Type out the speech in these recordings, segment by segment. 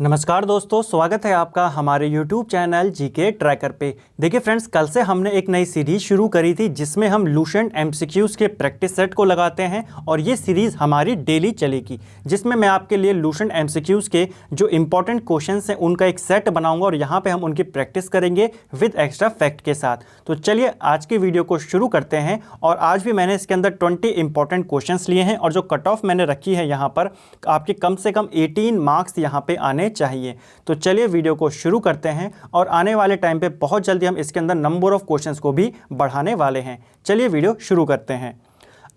नमस्कार दोस्तों, स्वागत है आपका हमारे YouTube चैनल जीके ट्रैकर पे। देखिए फ्रेंड्स, कल से हमने एक नई सीरीज शुरू करी थी जिसमें हम लुसेंट एमसीक्यूज़ के प्रैक्टिस सेट को लगाते हैं और ये सीरीज़ हमारी डेली चलेगी, जिसमें मैं आपके लिए लुसेंट एमसीक्यूज़ के जो इंपॉर्टेंट क्वेश्चंस हैं उनका एक सेट बनाऊंगा और यहाँ पे हम उनकी प्रैक्टिस करेंगे विद एक्स्ट्रा फैक्ट के साथ। तो चलिए आज की वीडियो को शुरू करते हैं। और आज भी मैंने इसके अंदर 20 इंपॉर्टेंट क्वेश्चंस लिए हैं और जो कट ऑफ मैंने रखी है यहाँ पर आपके कम से कम 18 मार्क्स यहाँ पे आने चाहिए। तो चलिए वीडियो को शुरू करते हैं और आने वाले टाइम पे बहुत जल्दी हम इसके अंदर नंबर ऑफ क्वेश्चंस को भी बढ़ाने वाले हैं। चलिए वीडियो शुरू करते हैं।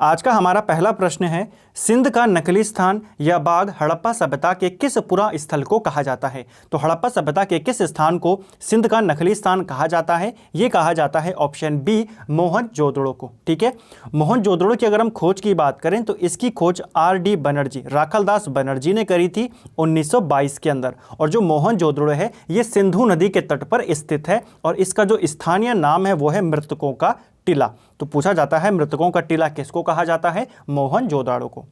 आज का हमारा पहला प्रश्न है, सिंध का नकली स्थान या बाग हड़प्पा सभ्यता के किस पुरा स्थल को कहा जाता है? तो हड़प्पा सभ्यता के किस स्थान को सिंध का नकली स्थान कहा जाता है? ये कहा जाता है ऑप्शन बी, मोहनजोदड़ो को। ठीक है, मोहनजोदड़ो की अगर हम खोज की बात करें तो इसकी खोज आर.डी. बनर्जी, राखलदास बनर्जी ने करी थी 1922 के अंदर। और जो मोहनजोदड़ो है ये सिंधु नदी के तट पर स्थित है और इसका जो स्थानीय नाम है वो है मृतकों का टीला। तो पूछा जाता है मृतकों का टीला किसको कहा जाता है? मोहनजोदड़ो को।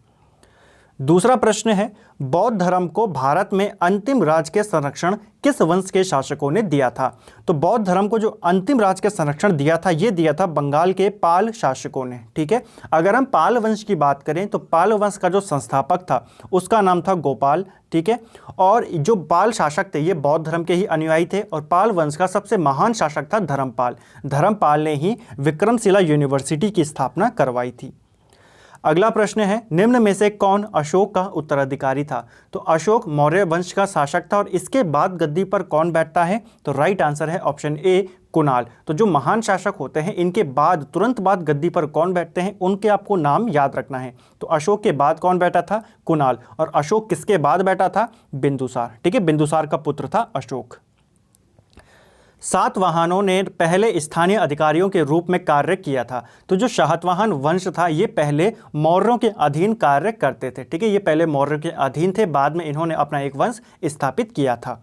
दूसरा प्रश्न है, बौद्ध धर्म को भारत में अंतिम राज के संरक्षण किस वंश के शासकों ने दिया था? तो बौद्ध धर्म को जो अंतिम राज के संरक्षण दिया था ये दिया था बंगाल के पाल शासकों ने। ठीक है, अगर हम पाल वंश की बात करें तो पाल वंश का जो संस्थापक था उसका नाम था गोपाल। ठीक है, और जो पाल शासक थे ये बौद्ध धर्म के ही अनुयायी थे और पाल वंश का सबसे महान शासक था धर्मपाल। धर्मपाल ने ही विक्रमशिला यूनिवर्सिटी की स्थापना करवाई थी। अगला प्रश्न है, निम्न में से कौन अशोक का उत्तराधिकारी था? तो अशोक मौर्य वंश का शासक था और इसके बाद गद्दी पर कौन बैठता है? तो राइट आंसर है ऑप्शन ए, कुणाल। तो जो महान शासक होते हैं इनके बाद तुरंत बाद गद्दी पर कौन बैठते हैं उनके आपको नाम याद रखना है। तो अशोक के बाद कौन बैठा था? कुणाल। और अशोक किसके बाद बैठा था? बिंदुसार। ठीक है, बिंदुसार का पुत्र था अशोक। सातवाहनों ने पहले स्थानीय अधिकारियों के रूप में कार्य किया था। तो जो शातवाहन वंश था ये पहले मौर्यों के अधीन कार्य करते थे। ठीक है, ये पहले मौर्यों के अधीन थे, बाद में इन्होंने अपना एक वंश स्थापित किया था।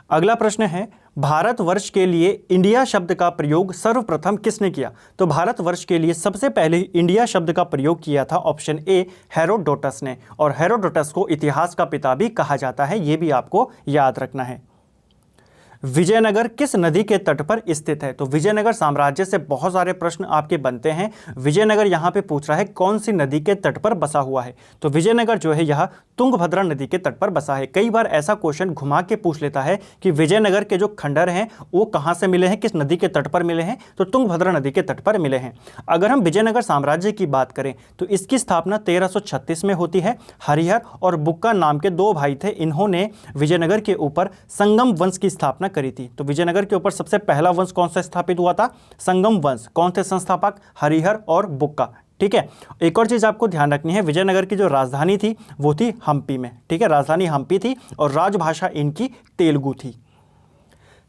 अगला प्रश्न है, भारतवर्ष के लिए इंडिया शब्द का प्रयोग सर्वप्रथम किसने किया? तो भारतवर्ष के लिए सबसे पहले इंडिया शब्द का प्रयोग किया था ऑप्शन ए, हेरोडोटस ने। और हेरोडोटस को इतिहास का पिता भी कहा जाता है, ये भी आपको याद रखना है। विजयनगर किस नदी के तट पर स्थित है? तो विजयनगर साम्राज्य से बहुत सारे प्रश्न आपके बनते हैं। विजयनगर यहाँ पे पूछ रहा है कौन सी नदी के तट पर बसा हुआ है? तो विजयनगर जो है यह तुंगभद्रा नदी के तट पर बसा है। कई बार ऐसा क्वेश्चन घुमा के पूछ लेता है कि विजयनगर के जो खंडर हैं वो कहाँ से मिले हैं, किस नदी के तट पर मिले हैं? तो तुंगभद्रा नदी के तट पर मिले हैं। अगर हम विजयनगर साम्राज्य की बात करें तो इसकी स्थापना 1336 में होती है। हरिहर और बुक्का नाम के दो भाई थे, इन्होंने विजयनगर के ऊपर संगम वंश की स्थापना करी थी। तो विजयनगर के ऊपर सबसे पहला वंश कौन सा स्थापित हुआ था? संगम वंश। कौन थे संस्थापक? हरिहर और बुक्का। ठीक है, एक और चीज आपको ध्यान रखनी है, विजयनगर की जो राजधानी थी वो थी हम्पी में। ठीक है, राजधानी हम्पी थी और राजभाषा इनकी तेलुगु थी।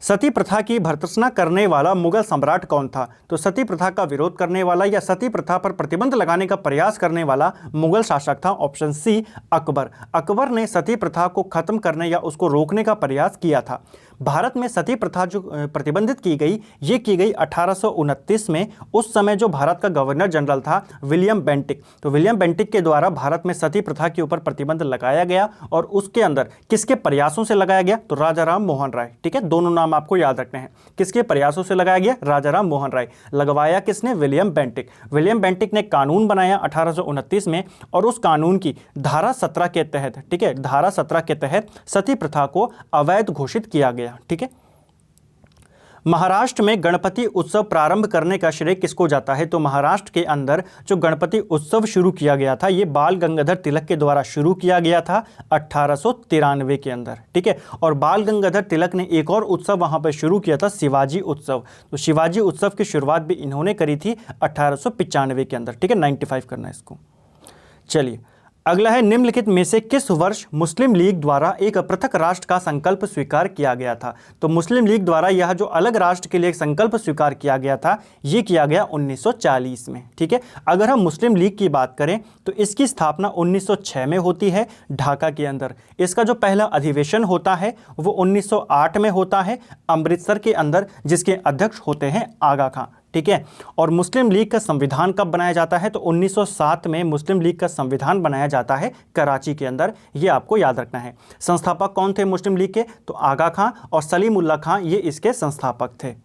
सती प्रथा की भर्त्सना करने वाला मुगल सम्राट कौन था? तो सती प्रथा का विरोध करने वाला या सती प्रथा पर प्रतिबंध लगाने का प्रयास करने वाला मुगल शासक था ऑप्शन सी, अकबर। अकबर ने सती प्रथा को खत्म करने या उसको रोकने का प्रयास किया था। भारत में सती प्रथा जो प्रतिबंधित की गई ये की गई 1829 में। उस समय जो भारत का गवर्नर जनरल था विलियम बेंटिक, तो विलियम बेंटिक के द्वारा भारत में सती प्रथा के ऊपर प्रतिबंध लगाया गया। और उसके अंदर किसके प्रयासों से लगाया गया? तो राजा राम मोहन राय। ठीक है, दोनों नाम आपको याद रखने हैं। किसके प्रयासों से लगाया गया? राजा राम मोहन राय। लगवाया किसने? William Bentinck. विलियम बेंटिक ने कानून बनाया 1829 में और उस कानून की धारा 17 के तहत, ठीक है, धारा 17 के तहत सती प्रथा को अवैध घोषित किया गया। ठीक है, महाराष्ट्र में गणपति उत्सव प्रारंभ करने का श्रेय किसको जाता है? तो महाराष्ट्र के अंदर जो गणपति उत्सव शुरू किया गया था ये बाल गंगाधर तिलक के द्वारा शुरू किया गया था 1893 के अंदर। ठीक है, और बाल गंगाधर तिलक ने एक और उत्सव वहां पर शुरू किया था, शिवाजी उत्सव। तो शिवाजी उत्सव की शुरुआत भी इन्होंने करी थी 1895 के अंदर। ठीक है, 95 करना इसको। चलिए अगला है, निम्नलिखित में से किस वर्ष मुस्लिम लीग द्वारा एक पृथक राष्ट्र का संकल्प स्वीकार किया गया था? तो मुस्लिम लीग द्वारा यह जो अलग राष्ट्र के लिए एक संकल्प स्वीकार किया गया था ये किया गया 1940 में। ठीक है, अगर हम मुस्लिम लीग की बात करें तो इसकी स्थापना 1906 में होती है ढाका के अंदर। इसका जो पहला अधिवेशन होता है वो 1908 में होता है अमृतसर के अंदर, जिसके अध्यक्ष होते हैं आगा खां। ठीक है। और मुस्लिम लीग का संविधान कब बनाया जाता है? तो 1907 में मुस्लिम लीग का संविधान बनाया जाता है कराची के अंदर, ये आपको याद रखना है। संस्थापक कौन थे मुस्लिम लीग के? तो आगा खां और सलीमुल्लाह खां, ये इसके संस्थापक थे।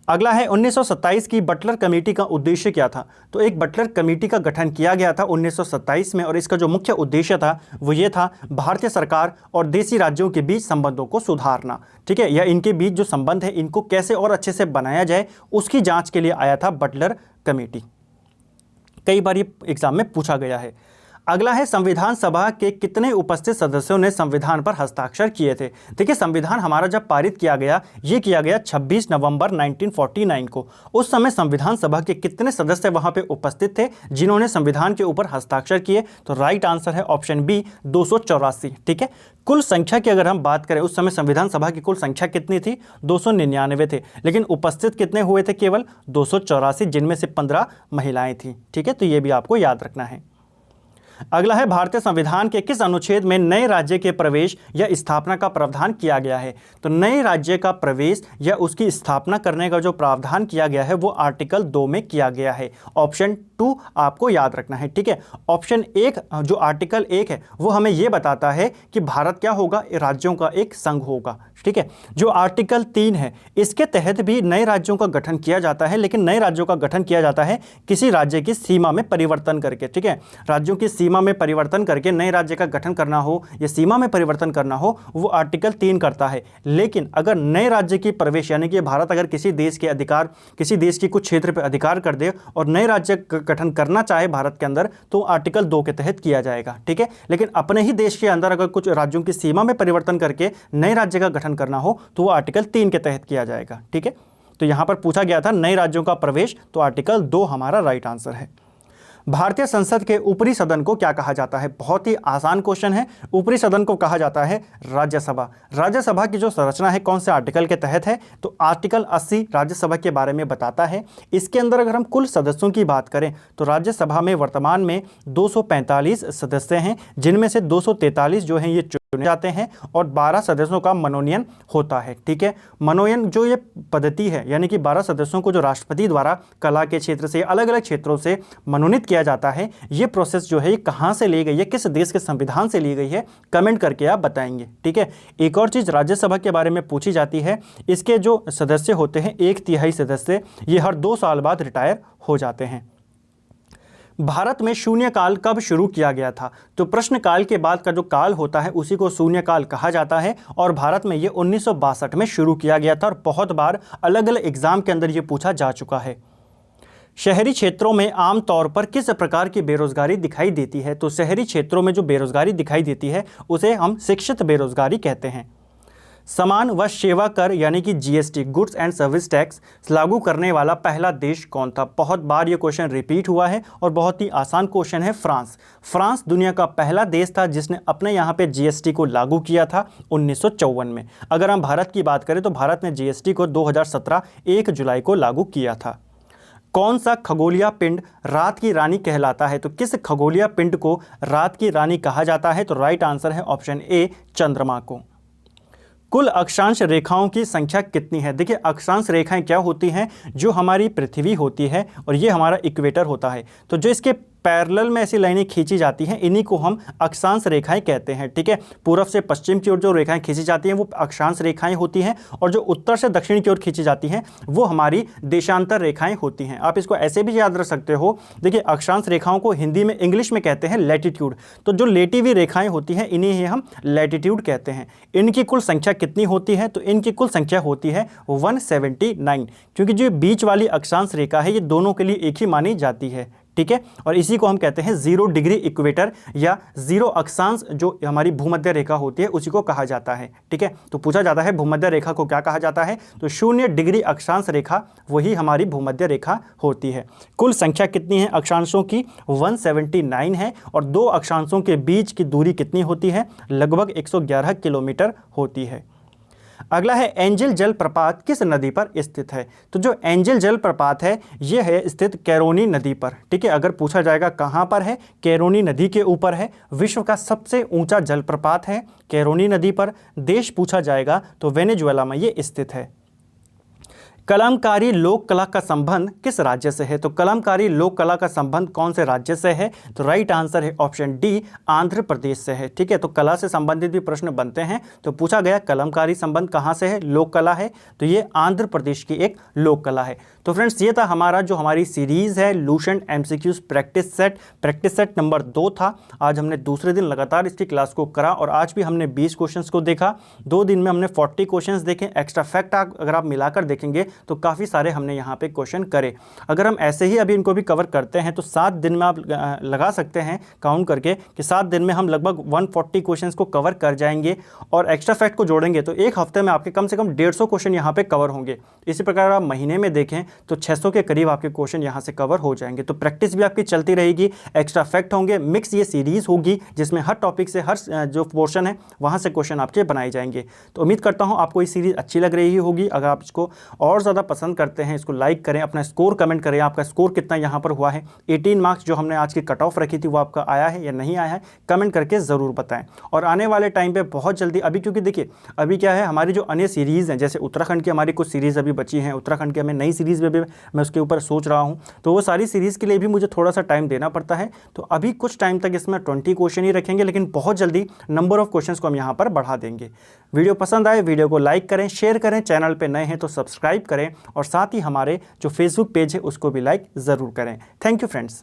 अगला है 1927 की बटलर कमेटी का उद्देश्य क्या था? तो एक बटलर कमेटी का गठन किया गया था 1927 में, और इसका जो मुख्य उद्देश्य था वो ये था, भारतीय सरकार और देसी राज्यों के बीच संबंधों को सुधारना, ठीक है, या इनके बीच जो संबंध है इनको कैसे और अच्छे से बनाया जाए, उसकी जांच के लिए आया था बटलर कमेटी। कई बार ये एग्जाम में पूछा गया है। अगला है संविधान सभा के कितने उपस्थित सदस्यों ने संविधान पर हस्ताक्षर किए थे? देखिए, संविधान हमारा जब पारित किया गया, ये किया गया 26 नवंबर 1949 को। उस समय संविधान सभा के कितने सदस्य वहां पे उपस्थित थे जिन्होंने संविधान के ऊपर हस्ताक्षर किए? तो राइट आंसर है ऑप्शन बी, 284, ठीक है। कुल संख्या की अगर हम बात करें, उस समय संविधान सभा की कुल संख्या कितनी थी? 299 थे, लेकिन उपस्थित कितने हुए थे? केवल 284, जिनमें से 15 महिलाएं थी, ठीक है। तो ये भी आपको याद रखना है। अगला है भारतीय संविधान के किस अनुच्छेद में नए राज्य के प्रवेश या स्थापना का प्रावधान किया गया है? तो नए राज्य का प्रवेश या उसकी स्थापना करने का जो प्रावधान किया गया है वो आर्टिकल 2 में किया गया है। ऑप्शन 2 आपको याद रखना है, ठीक है। ऑप्शन 1 जो आर्टिकल 1 है वो हमें ये बताता है कि भारत क्या होगा? राज्यों का एक संघ होगा, ठीक है। जो आर्टिकल 3 है इसके तहत भी नए राज्यों का गठन किया जाता है, लेकिन नए राज्यों का गठन किया जाता है किसी राज्य की सीमा में परिवर्तन करके, ठीक है। राज्यों की सीमा में परिवर्तन करके नए राज्य का गठन करना हो या सीमा में परिवर्तन करना हो, वो आर्टिकल 3 करता है। लेकिन अगर नए राज्य की प्रवेश, यानी कि भारत अगर किसी देश के अधिकार, किसी देश के कुछ क्षेत्र पर अधिकार कर दे और नए राज्य का गठन करना चाहे भारत के अंदर, तो आर्टिकल 2 के तहत किया जाएगा, ठीक है। लेकिन अपने ही देश के अंदर अगर कुछ राज्यों की सीमा में परिवर्तन करके नए राज्य का गठन करना हो तो वो आर्टिकल 3 के तहत किया जाएगा, ठीक है। तो यहां पर पूछा गया था नए राज्यों का प्रवेश, तो आर्टिकल 2 हमारा राइट आंसर है। भारतीय संसद के ऊपरी सदन को क्या कहा जाता है? बहुत ही आसान क्वेश्चन है। ऊपरी सदन को कहा जाता है राज्यसभा। राज्यसभा की जो संरचना है कौन से आर्टिकल के तहत है? तो आर्टिकल 80 राज्यसभा के बारे में बताता है। इसके अंदर अगर हम कुल सदस्यों की बात करें तो राज्यसभा में वर्तमान में 245 सदस्य हैं, जिनमें से 243 जो हैं ये चुने जाते हैं और 12 सदस्यों का मनोनयन होता है, ठीक है। मनोनयन जो ये पद्धति है, यानी कि 12 सदस्यों को जो राष्ट्रपति द्वारा कला के क्षेत्र से अलग अलग क्षेत्रों से मनोनीत किया जाता है, ये प्रोसेस जो है ये कहाँ से ली गई है, किस देश के संविधान से ली गई है, कमेंट करके आप बताएंगे, ठीक है। एक और चीज़ राज्यसभा के बारे में पूछी जाती है, इसके जो सदस्य होते हैं 1/3 सदस्य ये हर 2 साल बाद रिटायर हो जाते हैं। भारत में शून्यकाल कब शुरू किया गया था? तो प्रश्नकाल के बाद का जो काल होता है उसी को शून्यकाल कहा जाता है, और भारत में ये 1962 में शुरू किया गया था, और बहुत बार अलग अलग एग्जाम के अंदर ये पूछा जा चुका है। शहरी क्षेत्रों में आमतौर पर किस प्रकार की बेरोजगारी दिखाई देती है? तो शहरी क्षेत्रों में जो बेरोजगारी दिखाई देती है उसे हम शिक्षित बेरोजगारी कहते हैं। सामान व सेवा कर यानी कि GST, goods and service tax, लागू करने वाला पहला देश कौन था? बहुत बार ये क्वेश्चन रिपीट हुआ है और बहुत ही आसान क्वेश्चन है। फ्रांस। फ्रांस दुनिया का पहला देश था जिसने अपने यहाँ पे जीएसटी को लागू किया था 1954 में। अगर हम भारत की बात करें तो भारत ने जीएसटी को 2017 1 जुलाई को लागू किया था। कौन सा खगोलीय पिंड रात की रानी कहलाता है? तो किस खगोलीय पिंड को रात की रानी कहा जाता है? तो राइट आंसर है ऑप्शन ए, चंद्रमा को। कुल अक्षांश रेखाओं की संख्या कितनी है? देखिए, अक्षांश रेखाएं क्या होती हैं? जो हमारी पृथ्वी होती है और ये हमारा इक्वेटर होता है, तो जो इसके पैरेलल में ऐसी लाइनें खींची जाती हैं इन्हीं को हम अक्षांश रेखाएं कहते हैं, ठीक है। पूर्व से पश्चिम की ओर जो रेखाएं खींची जाती हैं वो अक्षांश रेखाएं होती हैं, और जो उत्तर से दक्षिण की ओर खींची जाती हैं वो हमारी देशांतर रेखाएं होती हैं। आप इसको ऐसे भी याद रख सकते हो। देखिए, अक्षांश रेखाओं को हिंदी में, इंग्लिश में कहते हैं लैटिट्यूड। तो जो लेटी हुई रेखाएं होती हैं इन्हीं ही हम लैटिट्यूड कहते हैं। इनकी कुल संख्या कितनी होती है? तो इनकी कुल संख्या होती है 179, क्योंकि जो बीच वाली अक्षांश रेखा है ये दोनों के लिए एक ही मानी जाती है, ठीक है। और इसी को हम कहते हैं 0 डिग्री इक्वेटर या 0 अक्षांश, जो हमारी भूमध्य रेखा होती है उसी को कहा जाता है, ठीक है। तो पूछा जाता है भूमध्य रेखा को क्या कहा जाता है? तो 0 डिग्री अक्षांश रेखा वही हमारी भूमध्य रेखा होती है। कुल संख्या कितनी है अक्षांशों की? 179 है, और 2 अक्षांशों के बीच की दूरी कितनी होती है? लगभग 111 किलोमीटर होती है। अगला है एंजल जलप्रपात किस नदी पर स्थित है? तो जो एंजल जलप्रपात है यह है स्थित कैरोनी नदी पर, ठीक है। अगर पूछा जाएगा कहाँ पर है, कैरोनी नदी के ऊपर है। विश्व का सबसे ऊंचा जलप्रपात है कैरोनी नदी पर। देश पूछा जाएगा तो वेनेजुएला में ये स्थित है। कलमकारी लोक कला का संबंध किस राज्य से है? तो कलमकारी लोक कला का संबंध कौन से राज्य से है? तो राइट आंसर है ऑप्शन डी, आंध्र प्रदेश से है। ठीक है, तो कला से संबंधित भी प्रश्न बनते हैं, तो पूछा गया कलमकारी संबंध कहाँ से है, लोक कला है, तो ये आंध्र प्रदेश की एक लोक कला है। तो फ्रेंड्स ये था हमारी सीरीज है Lucent MCQs practice set number 2 था। आज हमने दूसरे दिन लगातार इसकी क्लास को करा और आज भी हमने 20 क्वेश्चंस को देखा। 2 दिन में हमने 40 क्वेश्चंस देखे। एक्स्ट्रा फैक्ट अगर आप मिलाकर देखेंगे तो काफ़ी सारे हमने यहाँ पे क्वेश्चन करे। अगर हम ऐसे ही अभी इनको भी कवर करते हैं तो 7 दिन में आप लगा सकते हैं काउंट करके कि 7 दिन में हम लगभग 140 क्वेश्चंस को कवर कर जाएंगे और एक्स्ट्रा फैक्ट को जोड़ेंगे तो एक हफ्ते में आपके कम से कम 150 क्वेश्चन यहाँ पे कवर होंगे। इसी प्रकार आप महीने में देखें तो 600 के करीब आपके क्वेश्चन यहाँ से कवर हो जाएंगे। तो प्रैक्टिस भी आपकी चलती रहेगी, एक्स्ट्रा फैक्ट होंगे, मिक्स ये सीरीज होगी जिसमें हर टॉपिक से हर जो पोर्शन है वहाँ से क्वेश्चन आपके बनाए जाएंगे। तो उम्मीद करता हूँ आपको ये सीरीज अच्छी लग रही होगी। अगर आप इसको और ज़्यादा पसंद करते हैं इसको लाइक करें, अपना स्कोर कमेंट करें, आपका स्कोर कितना यहाँ पर हुआ है, 18 मार्क्स जो हमने आज की कट ऑफ रखी थी वो आपका आया है या नहीं आया है, कमेंट करके ज़रूर बताएं। और आने वाले टाइम पे बहुत जल्दी अभी क्योंकि देखिए अभी क्या है हमारी जो अन्य सीरीज़ हैं जैसे उत्तराखंड की हमारी कुछ सीरीज़ अभी बची हैं, उत्तराखंड की हमें नई सीरीज़ में भी मैं उसके ऊपर सोच रहा हूँ, तो वो सारी सीरीज़ के लिए भी मुझे थोड़ा सा टाइम देना पड़ता है। तो अभी कुछ टाइम तक इसमें 20 क्वेश्चन ही रखेंगे लेकिन बहुत जल्दी नंबर ऑफ क्वेश्चंस को हम यहाँ पर बढ़ा देंगे। वीडियो पसंद आए वीडियो को लाइक करें, शेयर करें, चैनल पे नए हैं तो सब्सक्राइब करें और साथ ही हमारे जो फेसबुक पेज है उसको भी लाइक ज़रूर करें। Thank you friends.